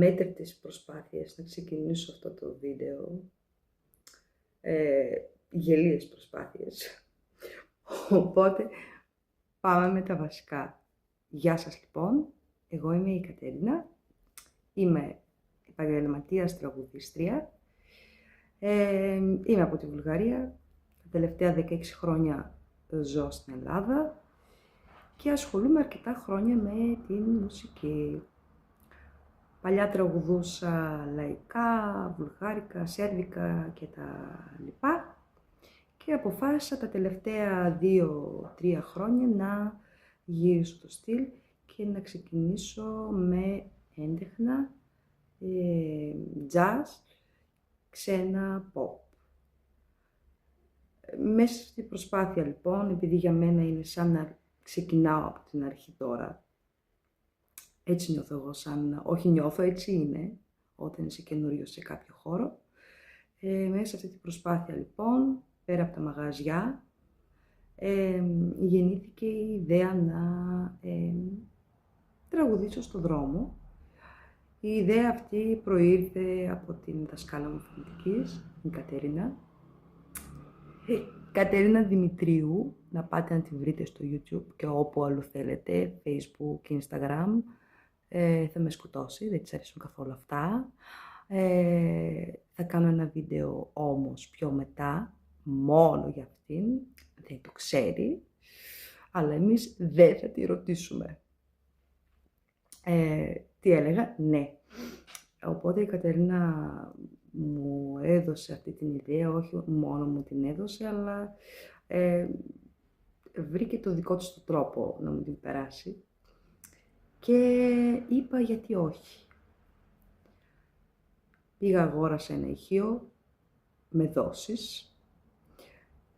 αμέτρητες προσπάθειες να ξεκινήσω αυτό το βίντεο. Γελίες προσπάθειες. Οπότε πάμε με τα βασικά. Γεια σας λοιπόν, εγώ είμαι η Κατερίνα, είμαι επαγγελματίας τραγουδίστρια, είμαι από τη Βουλγαρία, τα τελευταία 16 χρόνια ζω στην Ελλάδα και ασχολούμαι αρκετά χρόνια με την μουσική. Παλιά τραγουδούσα λαϊκά, βουλγάρικα, σέρβικα και τα λοιπά και αποφάσισα τα τελευταία 2-3 χρόνια να γυρίσω το στυλ και να ξεκινήσω με έντεχνα, jazz, ξένα pop. Μέσα σε αυτή την προσπάθεια λοιπόν, επειδή για μένα είναι σαν να ξεκινάω από την αρχή τώρα, έτσι νιώθω εγώ, όχι νιώθω, έτσι είναι, όταν είσαι καινούριο σε κάποιο χώρο. Μέσα σε αυτή την προσπάθεια λοιπόν, πέρα από τα μαγαζιά, γεννήθηκε η ιδέα να τραγουδήσω στον δρόμο. Η ιδέα αυτή προήρθε από την δασκάλα μου φωνητικής, την Κατερίνα. Κατερίνα Δημητρίου, να πάτε να τη βρείτε στο YouTube και όπου αλλού θέλετε, Facebook και Instagram. Θα με σκοτώσει, δεν της αρέσουν καθόλου αυτά. Θα κάνω ένα βίντεο όμως πιο μετά, μόνο για αυτήν, δεν το ξέρει, αλλά εμείς δεν θα τη ρωτήσουμε. Τι έλεγα, ναι. Οπότε η Κατερίνα μου έδωσε αυτή την ιδέα, όχι μόνο μου την έδωσε, αλλά βρήκε το δικό της τρόπο να μου την περάσει. Και είπα γιατί όχι. Πήγα αγόρασα ένα ηχείο με δόσεις,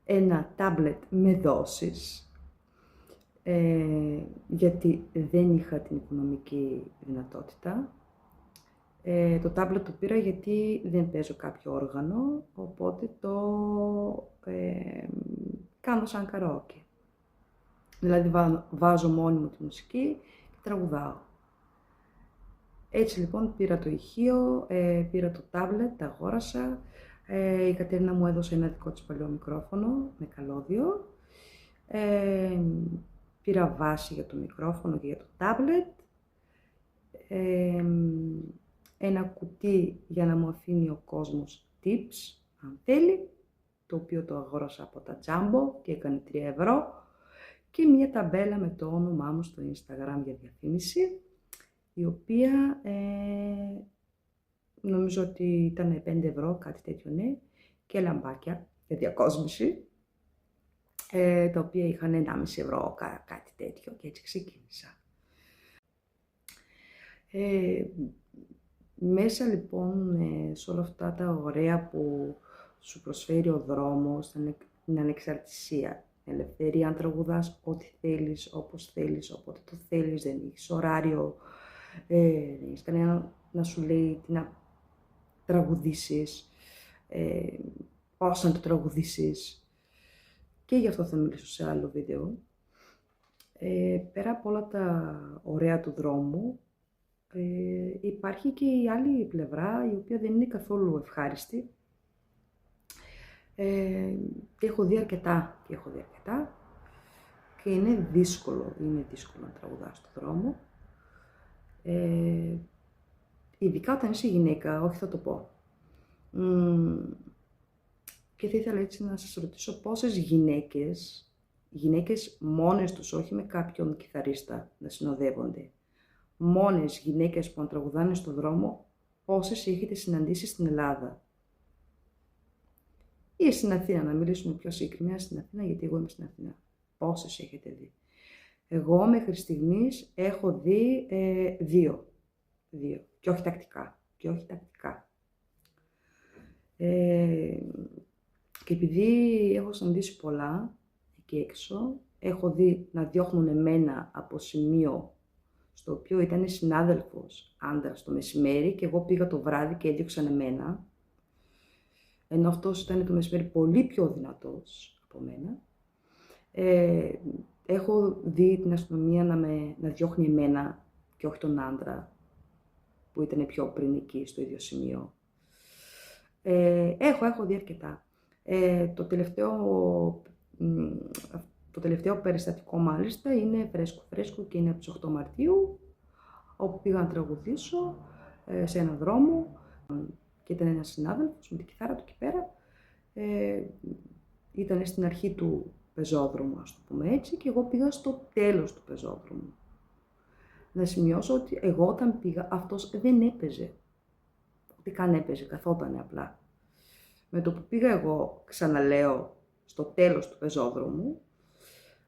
ένα τάμπλετ με δόσεις, γιατί δεν είχα την οικονομική δυνατότητα. Το τάμπλετ το πήρα γιατί δεν παίζω κάποιο όργανο, οπότε το κάνω σαν καραόκε. Δηλαδή βάζω μόνη μου τη μουσική και τραγουδάω. Έτσι λοιπόν πήρα το ηχείο, πήρα το τάμπλετ, τα αγόρασα. Η Κατερίνα μου έδωσε ένα δικό της παλιό μικρόφωνο με καλώδιο. Πήρα βάση για το μικρόφωνο και για το τάμπλετ. Ένα κουτί για να μου αφήνει ο κόσμος tips, αν θέλει, το οποίο το αγόρασα από τα Jumbo και έκανε 3 ευρώ. Και μια ταμπέλα με το όνομά μου στο Instagram για διαφήμιση, η οποία νομίζω ότι ήταν 5 ευρώ, κάτι τέτοιο, ναι, και λαμπάκια για διακόσμηση, τα οποία είχαν 1,5 ευρώ, κάτι τέτοιο, και έτσι ξεκίνησα. Μέσα λοιπόν σε όλα αυτά τα ωραία που σου προσφέρει ο δρόμος, την ανεξαρτησία, την ελευθερία, αν τραγουδάς ό,τι θέλεις, όπως θέλεις, όποτε το θέλεις, δεν έχεις ωράριο, δεν έχεις κανένα να σου λέει τι να τραγουδήσεις, πώς να το τραγουδήσεις. Και γι' αυτό θα μιλήσω σε άλλο βίντεο. Πέρα από όλα τα ωραία του δρόμου, υπάρχει και η άλλη πλευρά, η οποία δεν είναι καθόλου ευχάριστη. Και έχω δει αρκετά και είναι δύσκολο να τραγουδάς στον δρόμο. Ειδικά όταν είσαι γυναίκα, όχι θα το πω. Και θα ήθελα έτσι να σας ρωτήσω πόσες γυναίκες μόνες τους, όχι με κάποιον κιθαρίστα να συνοδεύονται, μόνες γυναίκες που τραγουδάνε στον δρόμο, πόσες έχετε συναντήσει στην Ελλάδα? Ή στην Αθήνα, να μιλήσουμε πιο συγκεκριμένα στην Αθήνα, γιατί εγώ είμαι στην Αθήνα. Πόσες έχετε δει? Εγώ μέχρι στιγμής έχω δει 2. Και όχι τακτικά. Και επειδή έχω συναντήσει πολλά εκεί έξω, έχω δει να διώχνουν εμένα από σημείο στο οποίο ήταν συνάδελφος άντρας το μεσημέρι και εγώ πήγα το βράδυ και έδιωξαν εμένα, ενώ αυτός ήταν το μεσημέρι πολύ πιο δυνατός από μένα. Έχω δει την αστυνομία να διώχνει εμένα και όχι τον άντρα που ήταν πιο πριν εκεί, στο ίδιο σημείο. Έχω δει αρκετά. Το τελευταίο περιστατικό μάλιστα είναι φρέσκο και είναι από τις 8 Μαρτίου, όπου πήγα να τραγουδήσω σε έναν δρόμο και ήταν ένας συνάδελφος με την κιθάρα του εκεί πέρα. Ήταν στην αρχή του πεζόδρομου, ας το πούμε έτσι, και εγώ πήγα στο τέλος του πεζόδρομου. Να σημειώσω ότι εγώ όταν πήγα, αυτός δεν έπαιζε. Ούτε καν έπαιζε, καθότανε απλά. Με το που πήγα εγώ, ξαναλέω, στο τέλος του πεζόδρομου,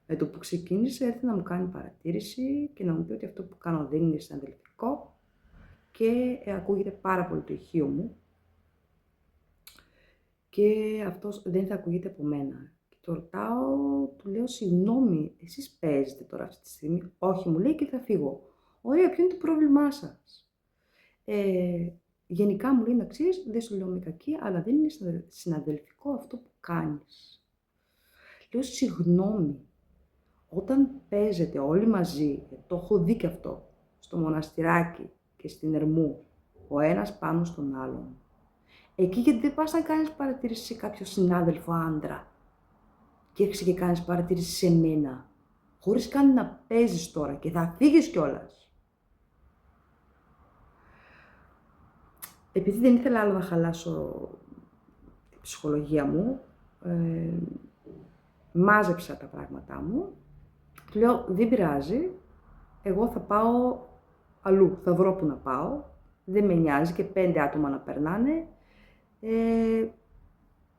με το που ξεκίνησε, έρθει να μου κάνει παρατήρηση και να μου πει ότι αυτό που κάνω δεν είναι συναδελφικό και ακούγεται πάρα πολύ το ηχείο μου και αυτός δεν θα ακούγεται από μένα. Και το ρωτάω, του λέω, συγγνώμη, εσείς παίζετε τώρα αυτή τη στιγμή? Όχι, μου λέει, και θα φύγω. Ωραία, ποιο είναι το πρόβλημά σας? Γενικά μου λέει, να ξέρεις, δεν σου λέω με κακή, αλλά δεν είναι συναδελφικό αυτό που κάνεις. Λέω, συγγνώμη, όταν παίζετε όλοι μαζί, το έχω δει και αυτό, στο Μοναστηράκι και στην Ερμού, ο ένας πάνω στον άλλον, εκεί γιατί δεν πας να κάνεις παρατήρηση σε κάποιο συνάδελφο άντρα και έρχεσαι και κάνεις παρατήρηση σε μένα, χωρίς καν να παίζεις τώρα και θα φύγεις κιόλας. Επειδή δεν ήθελα άλλο να χαλάσω την ψυχολογία μου, μάζεψα τα πράγματά μου, του λέω, δεν πειράζει, εγώ θα πάω αλλού, θα βρω που να πάω, δεν με νοιάζει και 5 άτομα να περνάνε,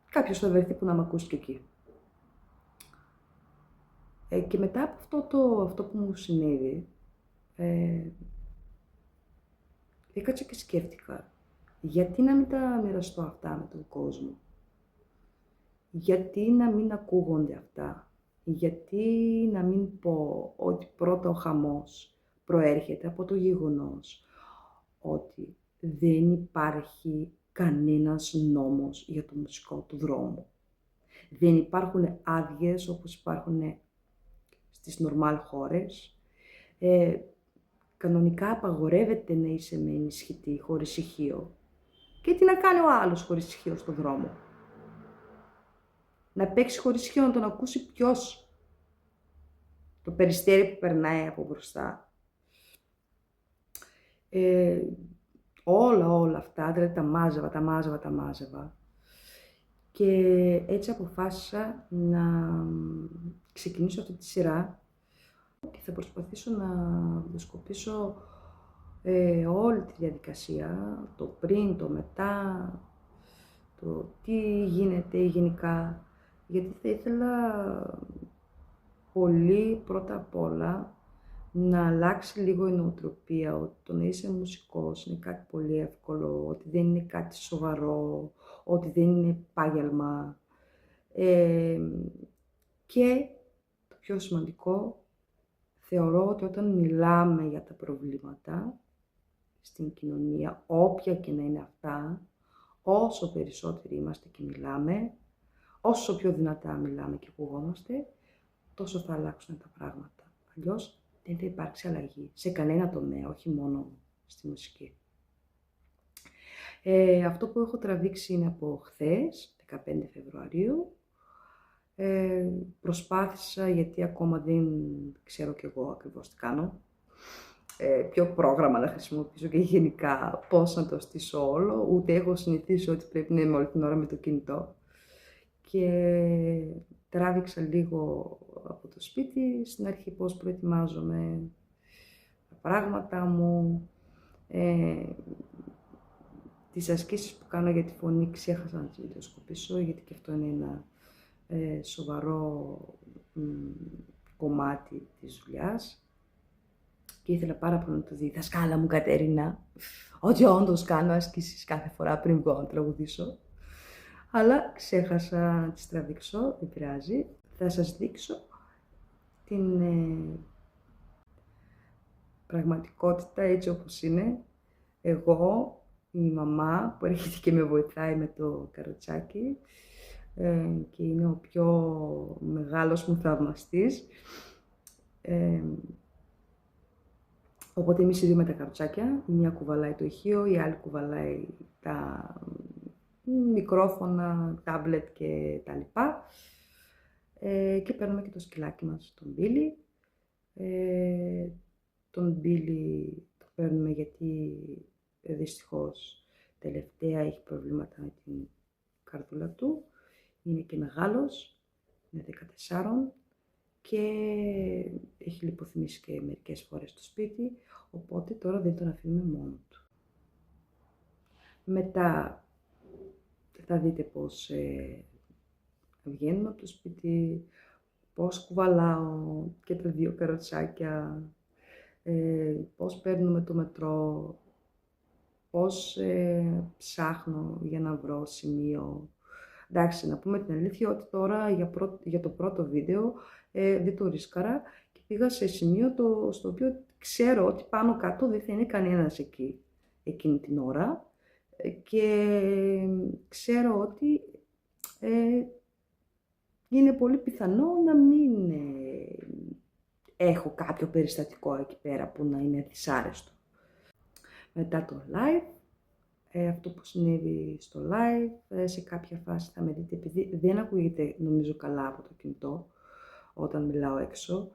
κάποιος θα βρεθεί που να με ακούσει και εκεί. Και μετά από αυτό που μου συνέβη, έκατσα και σκέφτηκα, γιατί να μην τα μοιραστώ αυτά με τον κόσμο? Γιατί να μην ακούγονται αυτά? Γιατί να μην πω ότι πρώτα ο χαμός προέρχεται από το γεγονός ότι δεν υπάρχει κανένας νόμος για το μουσικό του δρόμου. Δεν υπάρχουν άδειες όπως υπάρχουν στις νορμάλ χώρες. Κανονικά απαγορεύεται να είσαι με ενισχυτή χωρίς ηχείο. Και τι να κάνει ο άλλος χωρίς ηχείο στον δρόμο? Να παίξει χωρίς ηχείο, να τον ακούσει ποιος? Το περιστέρι που περνάει από μπροστά. Όλα αυτά, δηλαδή τα μάζευα. Και έτσι αποφάσισα να ξεκινήσω αυτή τη σειρά και θα προσπαθήσω να βιντεοσκοπήσω όλη τη διαδικασία, το πριν, το μετά, το τι γίνεται γενικά, γιατί θα ήθελα πολύ πρώτα απ' όλα να αλλάξει λίγο η νοοτροπία, ότι το να είσαι μουσικός είναι κάτι πολύ εύκολο, ότι δεν είναι κάτι σοβαρό, ότι δεν είναι επάγγελμα. Και το πιο σημαντικό, θεωρώ ότι όταν μιλάμε για τα προβλήματα στην κοινωνία, όποια και να είναι αυτά, όσο περισσότεροι είμαστε και μιλάμε, όσο πιο δυνατά μιλάμε και ακουγόμαστε, τόσο θα αλλάξουν τα πράγματα. Αλλιώς δεν θα υπάρξει αλλαγή σε κανένα τομέα, όχι μόνο στη μουσική. Αυτό που έχω τραβήξει είναι από χθες, 15 Φεβρουαρίου. Προσπάθησα, γιατί ακόμα δεν ξέρω κι εγώ ακριβώς τι κάνω, ποιο πρόγραμμα να χρησιμοποιήσω και γενικά πώς να το στήσω όλο, ούτε έχω συνηθίσει ότι πρέπει να είμαι όλη την ώρα με το κινητό. Και τράβηξα λίγο από το σπίτι, στην αρχή πώς προετοιμάζομαι τα πράγματα μου, τις ασκήσεις που κάνω για τη φωνή ξέχασα να τις βιντεοσκοπήσω, γιατί και αυτό είναι ένα σοβαρό κομμάτι της δουλειάς. Και ήθελα πάρα πολύ να το δει, δασκάλα μου Κατερίνα, ότι όντως κάνω ασκήσεις κάθε φορά πριν βγω να τραγουδήσω. Αλλά ξέχασα να τις τραβήξω, δεν πειράζει. Θα σας δείξω την πραγματικότητα έτσι όπως είναι. Εγώ, η μαμά που έρχεται και με βοηθάει με το καροτσάκι και είναι ο πιο μεγάλος μου θαυμαστής. Οπότε εμείς οι δύο με τα καροτσάκια, η μία κουβαλάει το ηχείο, η άλλη κουβαλάει τα μικρόφωνα, τάμπλετ και τα λοιπά. Και παίρνουμε και το σκυλάκι μας, τον Μπίλι. Τον Μπίλι το παίρνουμε γιατί δυστυχώς τελευταία έχει προβλήματα με την καρδούλα του. Είναι και μεγάλος, είναι 14 και έχει λιποθυμήσει και μερικές φορές στο σπίτι, οπότε τώρα δεν τον αφήνουμε μόνο του. Μετά θα δείτε πώς βγαίνουμε από το σπίτι, πώς κουβαλάω και τα δύο καροτσάκια, πώς παίρνουμε το μετρό, πώς ψάχνω για να βρω σημείο. Εντάξει, να πούμε την αλήθεια ότι τώρα για το πρώτο βίντεο δεν το ρίσκαρα και πήγα σε σημείο στο οποίο ξέρω ότι πάνω κάτω δεν θα είναι κανένας εκεί εκείνη την ώρα και ξέρω ότι είναι πολύ πιθανό να μην έχω κάποιο περιστατικό εκεί πέρα που να είναι δυσάρεστο. Μετά το live, αυτό που συνέβη στο live, σε κάποια φάση θα με δείτε, επειδή δεν ακούγεται νομίζω καλά από το κινητό όταν μιλάω έξω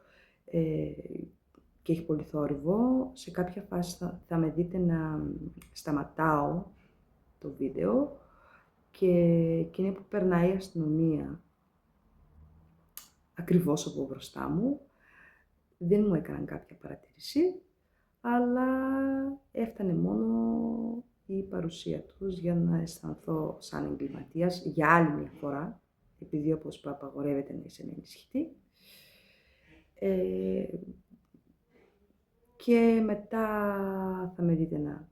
και έχει πολύ θόρυβο, σε κάποια φάση θα με δείτε να σταματάω το βίντεο και εκείνη που περνάει η αστυνομία ακριβώς από μπροστά μου, δεν μου έκαναν κάποια παρατήρηση, αλλά έφτανε μόνο η παρουσία τους για να αισθανθώ σαν εγκληματίας για άλλη μια φορά, επειδή όπως είπα απαγορεύεται να είσαι ενισχυτή. Και μετά θα με δείτε να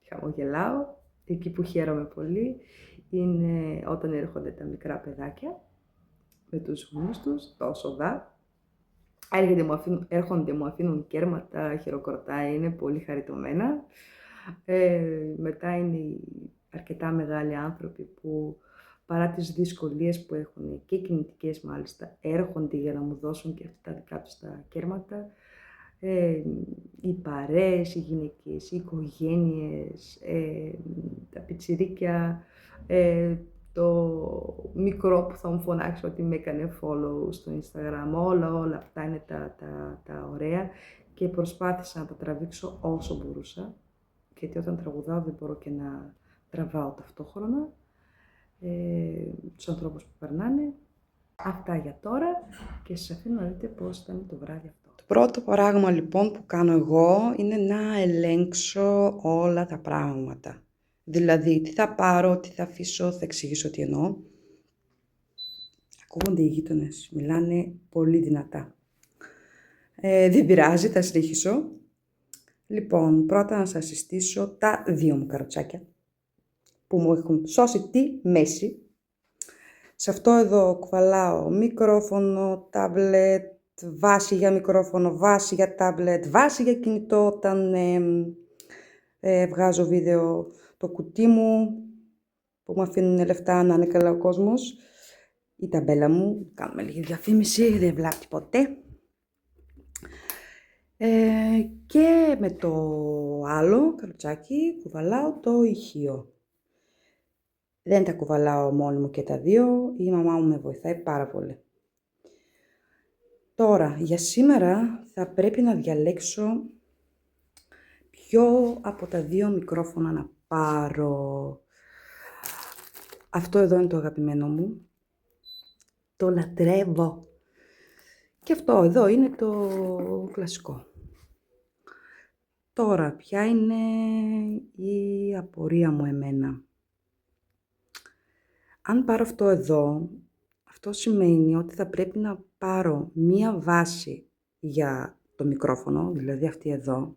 χαμογελάω. Εκεί που χαίρομαι πολύ είναι όταν έρχονται τα μικρά παιδάκια με τους γονείς τους, τα οσοδά. Έρχονται, μου αφήνουν κέρματα, χειροκροτάει, είναι πολύ χαριτωμένα. Μετά είναι οι αρκετά μεγάλοι άνθρωποι που παρά τις δυσκολίες που έχουν και κινητικές μάλιστα, έρχονται για να μου δώσουν και αυτά τα δικά τους τα κέρματα. Οι παρέες, οι γυναίκες, οι οικογένειες, τα πιτσιρίκια, το μικρό που θα μου φωνάξει ότι με έκανε follow στο Instagram, όλα αυτά είναι τα ωραία και προσπάθησα να τα τραβήξω όσο μπορούσα, γιατί όταν τραγουδάω δεν μπορώ και να τραβάω ταυτόχρονα τους ανθρώπους που περνάνε. Αυτά για τώρα και σας αφήνω να δείτε πώς ήταν το βράδυ αυτό. Το πρώτο πράγμα λοιπόν που κάνω εγώ είναι να ελέγξω όλα τα πράγματα. Δηλαδή, τι θα πάρω, τι θα αφήσω, θα εξηγήσω τι εννοώ. Ακούγονται οι γείτονες, μιλάνε πολύ δυνατά. Δεν πειράζει, θα συνεχίσω. Λοιπόν, πρώτα να σας συστήσω τα δύο μου καροτσάκια που μου έχουν σώσει τη μέση. Σε αυτό εδώ κουβαλάω μικρόφωνο, τάμπλετ, βάση για μικρόφωνο, βάση για τάμπλετ, βάση για κινητό όταν βγάζω βίντεο, το κουτί μου που μου αφήνουν λεφτά να είναι καλά ο κόσμος, η ταμπέλα μου, κάνουμε λίγη διαφήμιση, δεν βλάπτει ποτέ. Και με το άλλο καροτσάκι κουβαλάω το ηχείο. Δεν τα κουβαλάω μόνη μου και τα δύο, η μαμά μου με βοηθάει πάρα πολύ. Τώρα, για σήμερα θα πρέπει να διαλέξω ποιο από τα δύο μικρόφωνα να πάρω. Αυτό εδώ είναι το αγαπημένο μου. Το λατρεύω. Και αυτό εδώ είναι το κλασικό. Τώρα, ποια είναι η απορία μου εμένα. Αν πάρω αυτό εδώ, αυτό σημαίνει ότι θα πρέπει να πάρω μία βάση για το μικρόφωνο, δηλαδή αυτή εδώ.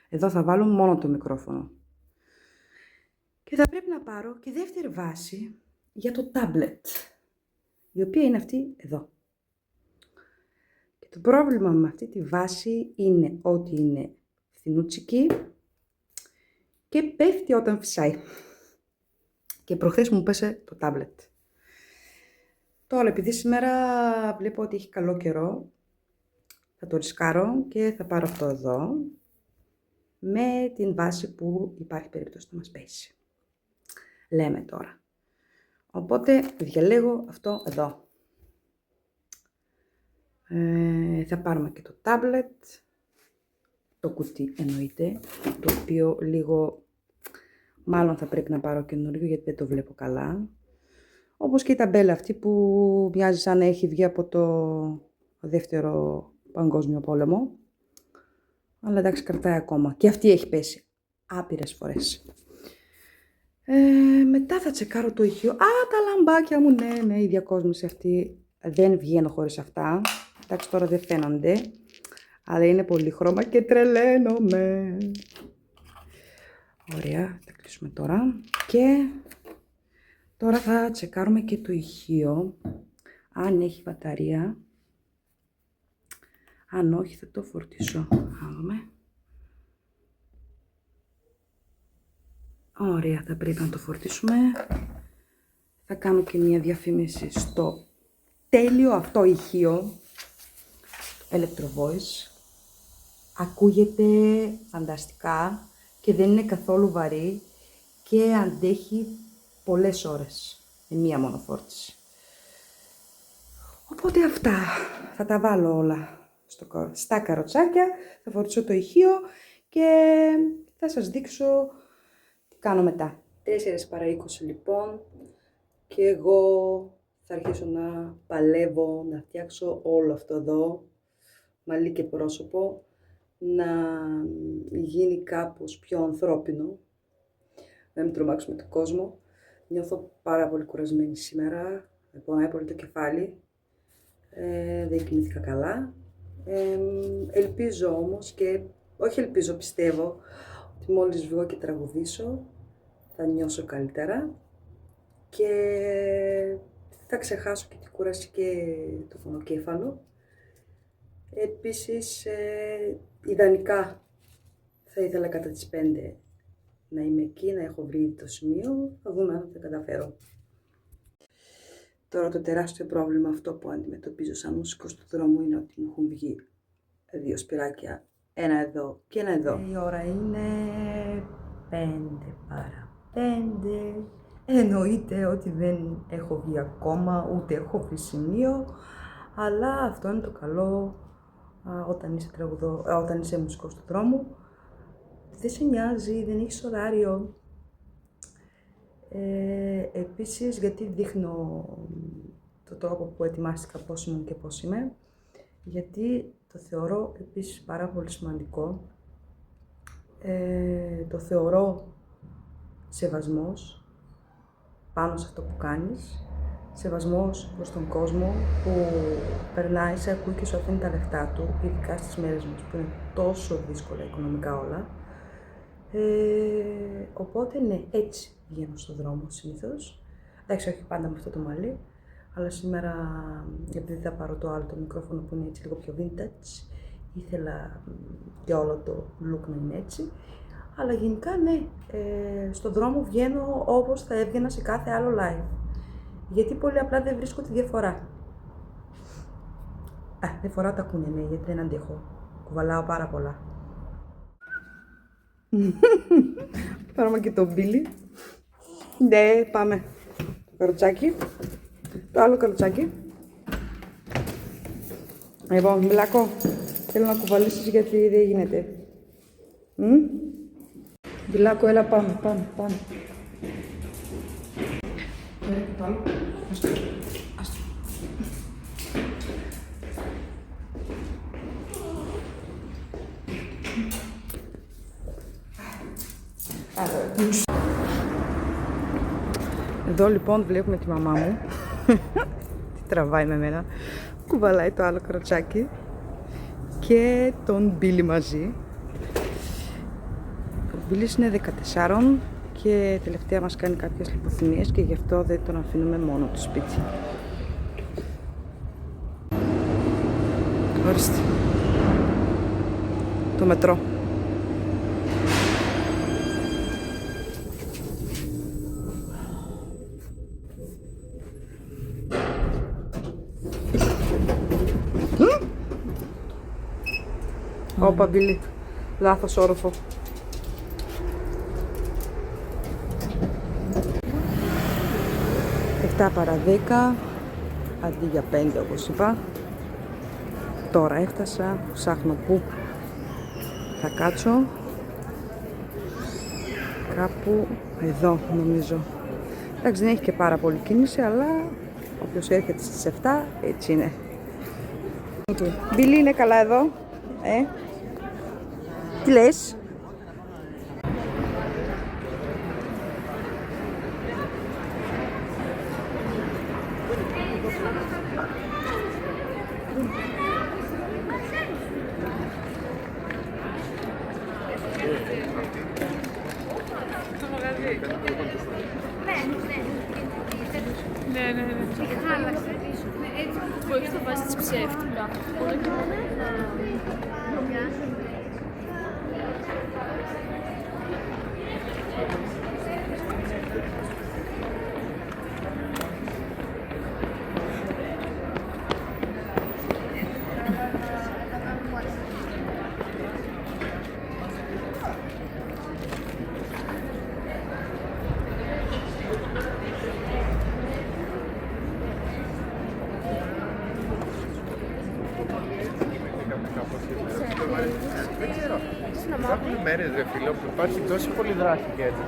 Εδώ θα βάλω μόνο το μικρόφωνο. Και θα πρέπει να πάρω και δεύτερη βάση για το tablet, η οποία είναι αυτή εδώ. Και το πρόβλημα με αυτή τη βάση είναι ότι είναι φθηνούτσικη και πέφτει όταν φυσάει. Και προχθές μου πέσε το tablet. Τώρα, επειδή σήμερα βλέπω ότι έχει καλό καιρό, θα το ρισκάρω και θα πάρω αυτό εδώ. με την βάση που υπάρχει περίπτωση να μας πέσει. Λέμε τώρα. Οπότε διαλέγω αυτό εδώ. Θα πάρουμε και το tablet, το κουτί εννοείται, το οποίο λίγο μάλλον θα πρέπει να πάρω καινούριο γιατί δεν το βλέπω καλά. Όπως και η ταμπέλα αυτή που μοιάζει σαν να έχει βγει από το δεύτερο παγκόσμιο πόλεμο. Αλλά εντάξει, κρατάει ακόμα. Και αυτή έχει πέσει άπειρες φορές. Μετά θα τσεκάρω το ηχείο. Α, τα λαμπάκια μου, ναι, η διακόσμηση αυτή. Δεν βγαίνω χωρίς αυτά. Εντάξει, τώρα δεν φαίνονται. Αλλά είναι πολύχρωμα και τρελαίνομαι. Ωραία, θα κλείσουμε τώρα. Και τώρα θα τσεκάρουμε και το ηχείο. Αν έχει μπαταρία. Αν όχι, θα το φορτίσω. Να δούμε. Ωραία, θα πρέπει να το φορτίσουμε. Θα κάνω και μια διαφήμιση στο τέλειο αυτό ηχείο. Electro Voice. Ακούγεται φανταστικά και δεν είναι καθόλου βαρύ και αντέχει πολλές ώρες με μία μόνο φόρτιση. Οπότε αυτά θα τα βάλω όλα στα καροτσάκια, θα φορτίσω το ηχείο και θα σας δείξω τι κάνω μετά. 4 παρά 20 λοιπόν και εγώ θα αρχίσω να παλεύω, να φτιάξω όλο αυτό εδώ, μαλλί και πρόσωπο, να γίνει κάπως πιο ανθρώπινο, να μην τρομάξουμε τον κόσμο. Νιώθω πάρα πολύ κουρασμένη σήμερα, με πονάει πολύ το κεφάλι, δεν κοιμήθηκα καλά. Ελπίζω όμως και, όχι ελπίζω, πιστεύω ότι μόλις βγω και τραγουδήσω θα νιώσω καλύτερα και θα ξεχάσω και την κούραση και το πονοκέφαλο. Επίσης, ιδανικά θα ήθελα κατά τις 5 να είμαι εκεί, να έχω βρει το σημείο, θα δούμε αν θα καταφέρω. Τώρα το τεράστιο πρόβλημα αυτό που αντιμετωπίζω σαν μουσικός του δρόμου είναι ότι μου έχουν βγει 2 σπυράκια, ένα εδώ και ένα εδώ. Η ώρα είναι 5 παρά 5. Εννοείται ότι δεν έχω βγει ακόμα, ούτε έχω βρει σημείο, αλλά αυτό είναι το καλό όταν είσαι μουσικός του δρόμου. Δεν σε νοιάζει, δεν έχεις ωράριο. Επίσης, γιατί δείχνω το τρόπο που ετοιμάστηκα, πώς ήμουν και πώς είμαι, γιατί το θεωρώ επίσης πάρα πολύ σημαντικό. Το θεωρώ σεβασμός πάνω σε αυτό που κάνεις, σεβασμός προς τον κόσμο που περνάει, σε ακούει και σου αφήνει τα λεφτά του, ειδικά στις μέρες μας που είναι τόσο δύσκολα οικονομικά όλα. Οπότε ναι, έτσι βγαίνω στον δρόμο συνήθως. Εντάξει, όχι πάντα με αυτό το μαλλί, αλλά σήμερα, επειδή θα πάρω το άλλο το μικρόφωνο που είναι έτσι λίγο πιο vintage, ήθελα και όλο το look να είναι έτσι. Αλλά γενικά ναι, στον δρόμο βγαίνω όπως θα έβγαινα σε κάθε άλλο live. Γιατί πολύ απλά δεν βρίσκω τη διαφορά. Δεν φοράω τα κούνια, ναι, γιατί δεν αντέχω. Κουβαλάω πάρα πολλά. Πάρουμε και το μπίλι. Ναι, πάμε. Το καροτσάκι. Το άλλο καροτσάκι. Λοιπόν, Μιλάκο, θέλω να κουβαλήσεις γιατί δεν γίνεται. Μιλάκο, έλα πάμε. Το άλλο. Άστο. Εδώ λοιπόν βλέπουμε τη μαμά μου. Τι τραβάει με μένα. Κουβαλάει το άλλο καροτσάκι και τον Μπίλι μαζί. Ο Μπίλις είναι 14 και τελευταία μας κάνει κάποιες λιποθυμίες και γι' αυτό δεν τον αφήνουμε μόνο του σπίτι. Ορίστε. Το μετρό. Όπα, Μπίλι. Λάθος όροφο. 7 παρά 10, αντί για 5 όπως είπα. Τώρα έφτασα, ψάχνω πού θα κάτσω. Κάπου εδώ νομίζω. Εντάξει, δεν έχει και πάρα πολύ κίνηση, αλλά όποιος έρχεται στις 7, έτσι είναι. Μπιλί, είναι καλά εδώ? Τι λες? Ναι. Μπορείς να βάζεις ψεύτικα. Υπάρχουν μέρες, ρε φίλο, που υπάρχει τόση πολύ δράση και έτσι.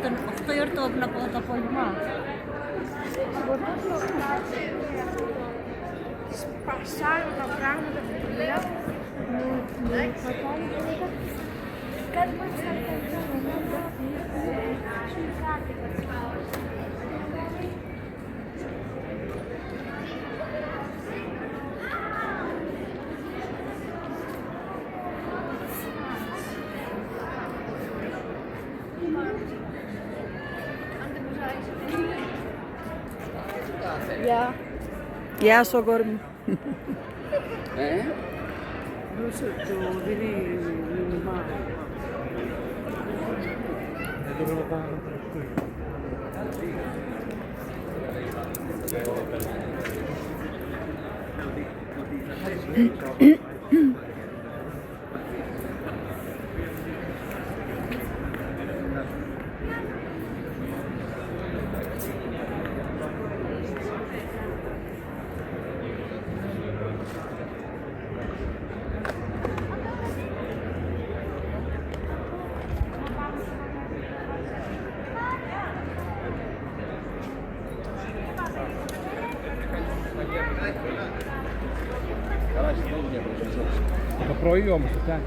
Τον 8 η ώρα το απόγευμα. Σπασάρω τα πράγματα που πήρα. Κάτι που θα Γεια σου, αγόρι μου. Το πρωί όμως το φτιάχνει.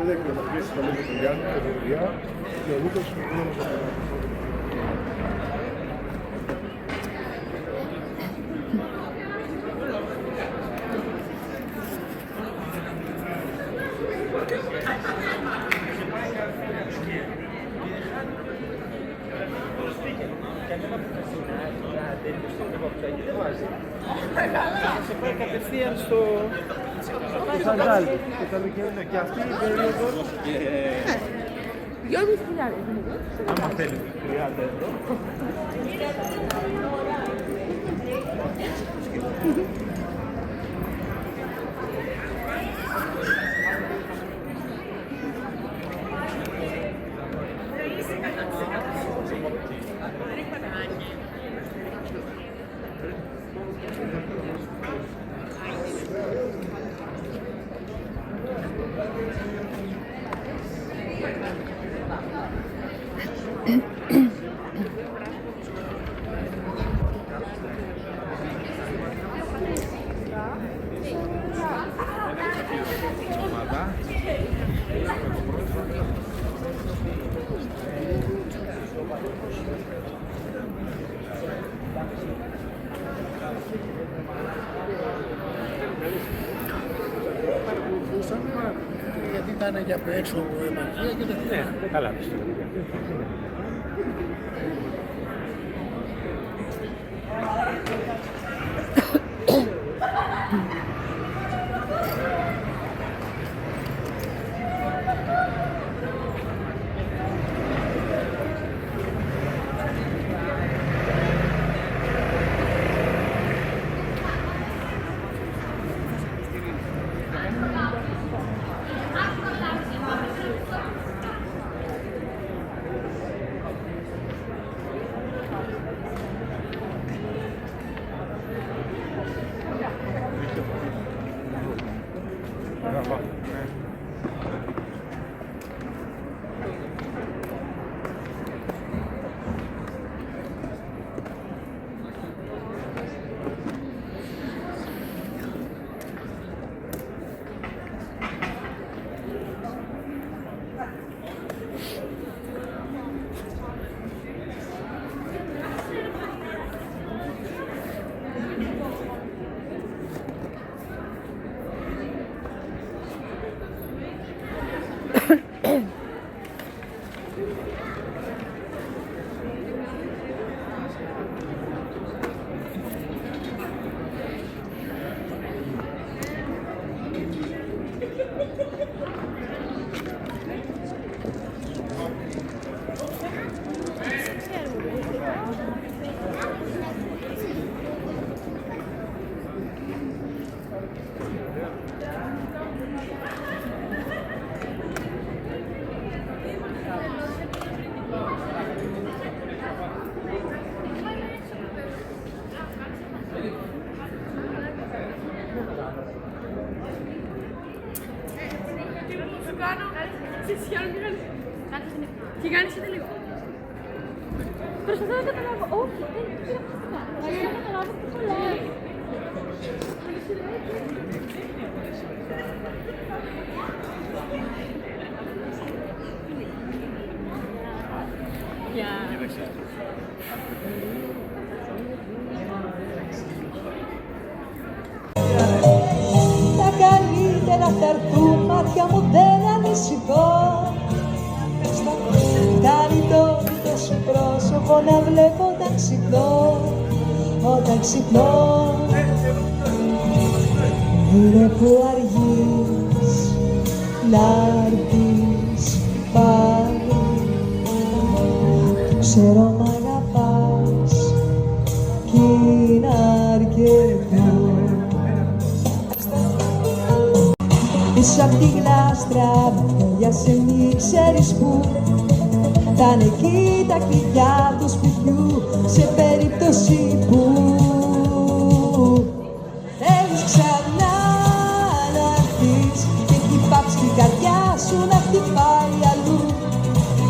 Δεν έχει να βγει στο λόγο του Γιάννη και του Λιά και ο Λούκας σε πάει κατευθείαν στο Σαντάλ. Και αυτή η περίοδος 2.500. Άμα θέλει 30 ευρώ. μιλάνε για απ' έξω επαρχία και δεν Ναι, καλά πιστεύω. Τι κάνεις και λίγο. Προσπαθώ να καταλάβω. Όχι, δεν είναι αυτό. Αλλά να καταλάβω τι κολλάει. Τα καλύτερα θα έρθουν, μάτια μου δεν ανησυχώ. Κάνει το σου πρόσωπο να βλέπω όταν ξυπνώ. Όταν ξυπνώ είναι που αργείς να έρθεις πάλι. Ξέρω μ' αγαπάς κι είναι αρκετό. Πίσω απ' τη γλάστρα για σε μη ξέρεις που θα είναι εκεί τα κλειδιά του σπιτιού σε περίπτωση που θέλεις ξανά να έρθεις και έχει πάψει η καρδιά σου να χτυπάει αλλού.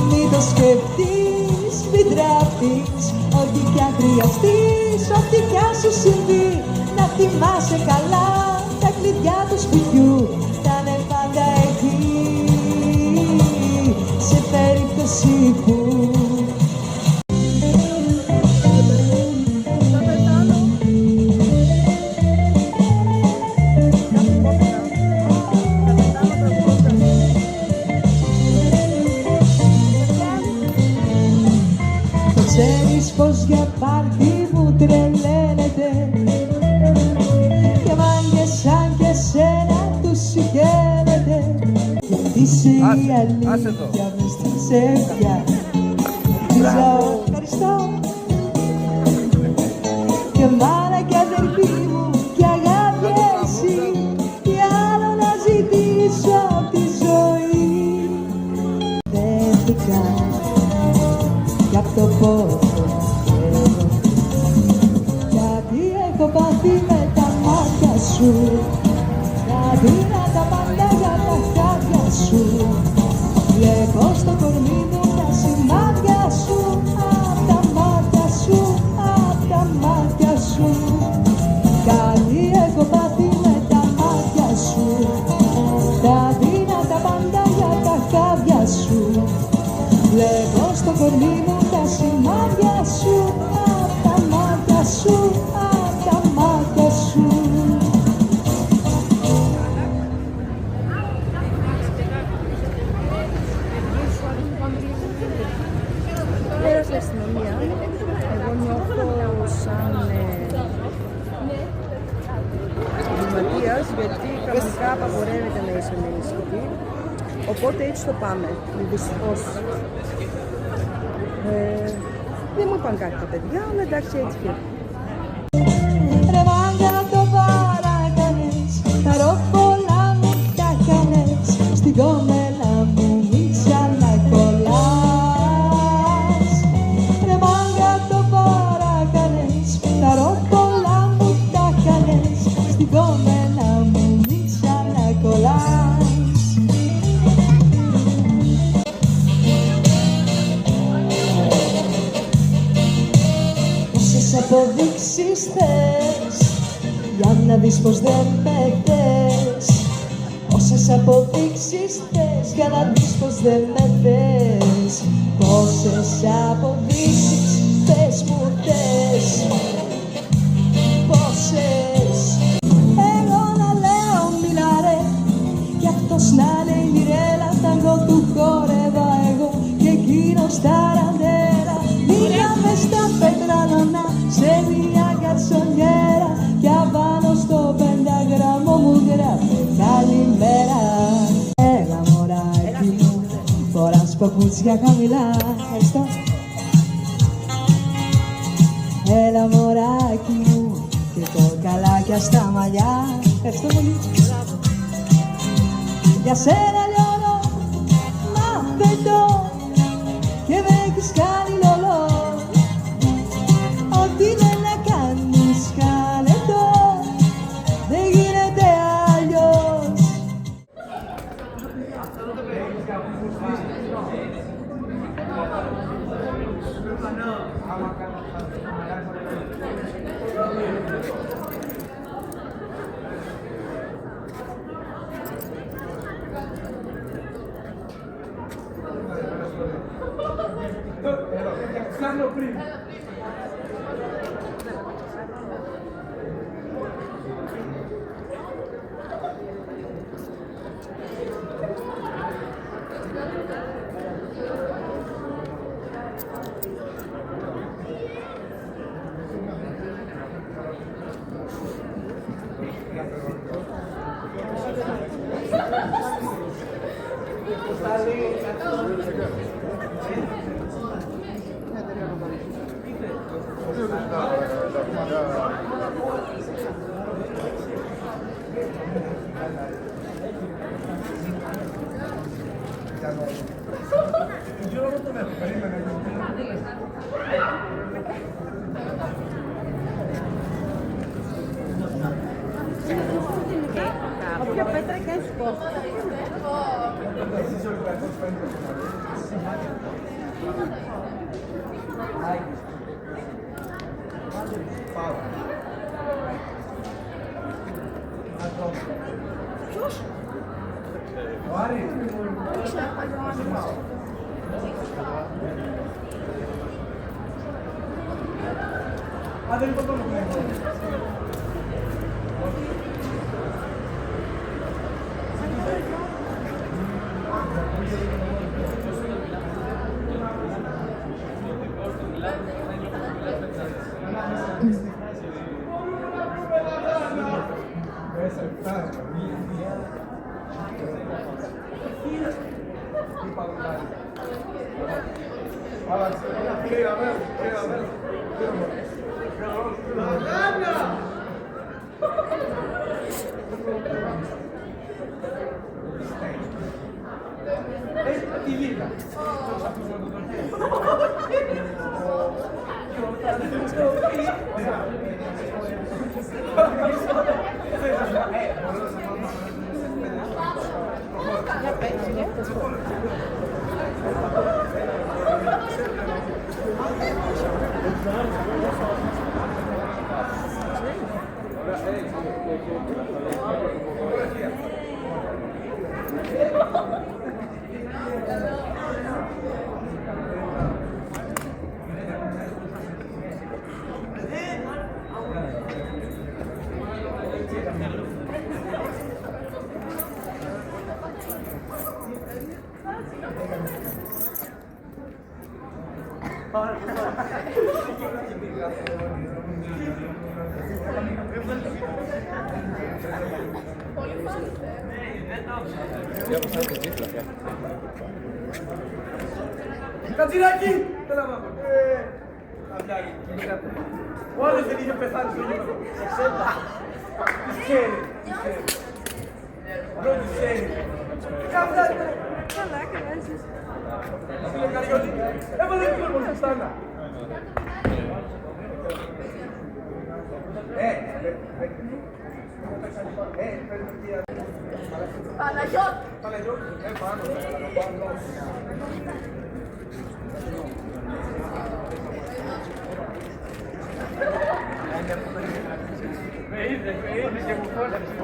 Μην το σκεφτείς, μην τραπείς, ό,τι κι αν χρειαστείς, ό,τι κι αν σου συμβεί. Να θυμάσαι καλά τα κλειδιά του σπιτιού θα είναι πάντα εκεί σε περίπτωση που το ξέρεις πως για πάρτι μου τρελαίνεται και μάγκες σαν και σένα τους συγχαίρεται. Γιατί είσαι η αλήθεια μες στην ψεύδια. Ζω, ευχαριστώ. Και μάνα και αδερφή μου και αγάπη εσύ, τι άλλο να ζητήσω απ' τη ζωή. Δέχτηκα κι απ' το πόσο θέλω, γιατί έχω πάθει με τα μάτια σου. Γιατί να τα μαλλιά τα χάδια σου, βλέπω στο κορμί μου τα σημάδια σου. απαγορεύεται να είσαι μενισκοπή, οπότε έτσι το πάμε. Δυστυχώς δεν μου είπαν κάτι τα παιδιά, αλλά εντάξει έτσι και. Ρε μάγκα το παράκανες, τα ρόπολα μου τα κάνες, στην κόμελα μου μην ξανακολλάς. Ρε μάγκα το παράκανες, τα ρόπολα μου τα κάνες, στην κόμελα μου μην ξανακολλάς. Όσες αποδείξεις θες για να δεις πως δεν με θες. Όσες αποδείξεις θες για να δεις πως δεν με θες. Πόσες αποδείξεις θες μου θες. Πόσες. Εγώ να λέω μιλάρε κι αυτός να λέει μοιρέλα. Ταγκό του χόρευα εγώ και εκείνος ταραντέρα. Μείναμε στα πετράλωνα σε μια καρσονιέρα κι απάνω στο πενταγραμμό μου γράφε καλημέρα. Έλα μωράκι μου, φοράς παπούτσια χαμηλά. Ευχαριστώ. Έλα μωράκι μου και κοκαλάκια στα μαλλιά. Ευχαριστώ πολύ. Για σένα λιώνω, μα πετώ και με έχεις κάνει λολό. Ό,τι δεν να κάνεις κάνε το, δεν γίνεται αλλιώς. Όποια πέτρα και έχει κόσμο. Κατζηράκι! Έλα μάμα. Όλες δεν είχε πεθάνει στο γήπεδο. Τι ξέρει. Όλο τι ξέρει. Καλά, εσείς. Έβαλε και λίγο στο στάνα. Παναγιώτη! Με είδε και μου φώναξε.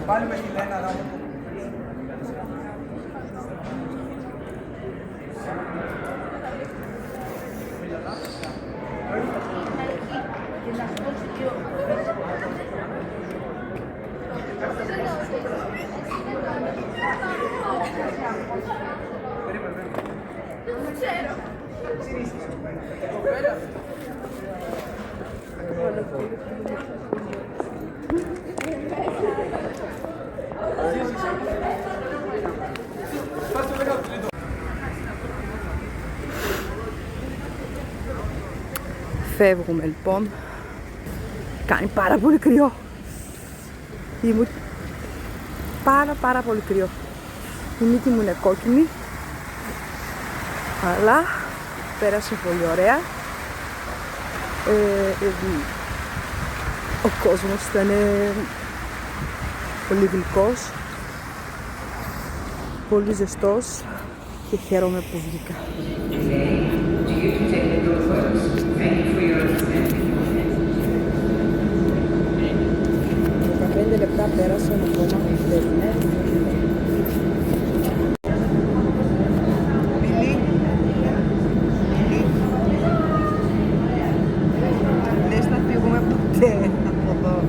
Πάλι με τη Λένα να μου. Φεύγουμε λοιπόν. Κάνει πάρα πολύ κρυό. Ήμουν πάρα πολύ κρυό. Η μύτη μου είναι κόκκινη. Αλλά πέρασε πολύ ωραία. Ο κόσμος ήταν πολύ γλυκός, πολύ ζεστός και χαίρομαι που βγήκα. 15 λεπτά πέρασαν ακόμα φεύγουμε. Δεν θα φύγουμε ποτέ από εδώ.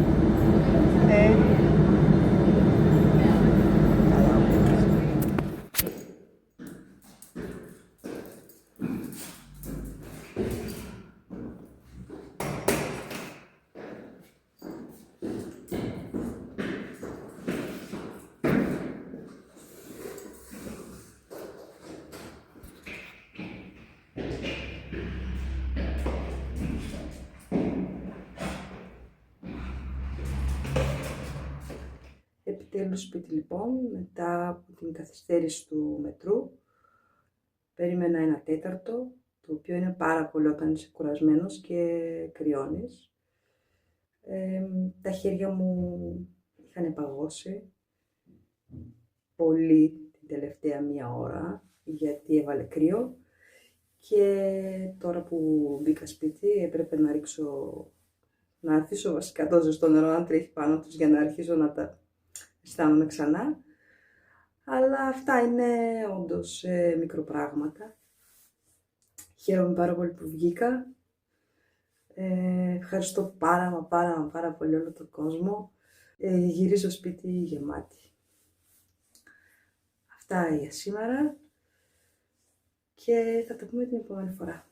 Επιτέλους σπίτι λοιπόν, μετά από την καθυστέρηση του μετρού. Περίμενα 1/4, το οποίο είναι πάρα πολύ όταν είσαι κουρασμένος και κρυώνεις. Τα χέρια μου είχαν παγώσει πολύ την τελευταία 1 ώρα, γιατί έβαλε κρύο. Και τώρα που μπήκα σπίτι έπρεπε να αφήσω βασικά το ζεστό νερό να τρέχει πάνω τους για να αρχίσω να τα αισθάνομαι ξανά. Αλλά αυτά είναι όντως μικροπράγματα. Χαίρομαι πάρα πολύ που βγήκα. Ευχαριστώ πάρα πολύ όλο τον κόσμο. Γυρίζω σπίτι γεμάτη. Αυτά για σήμερα και θα τα πούμε την επόμενη φορά.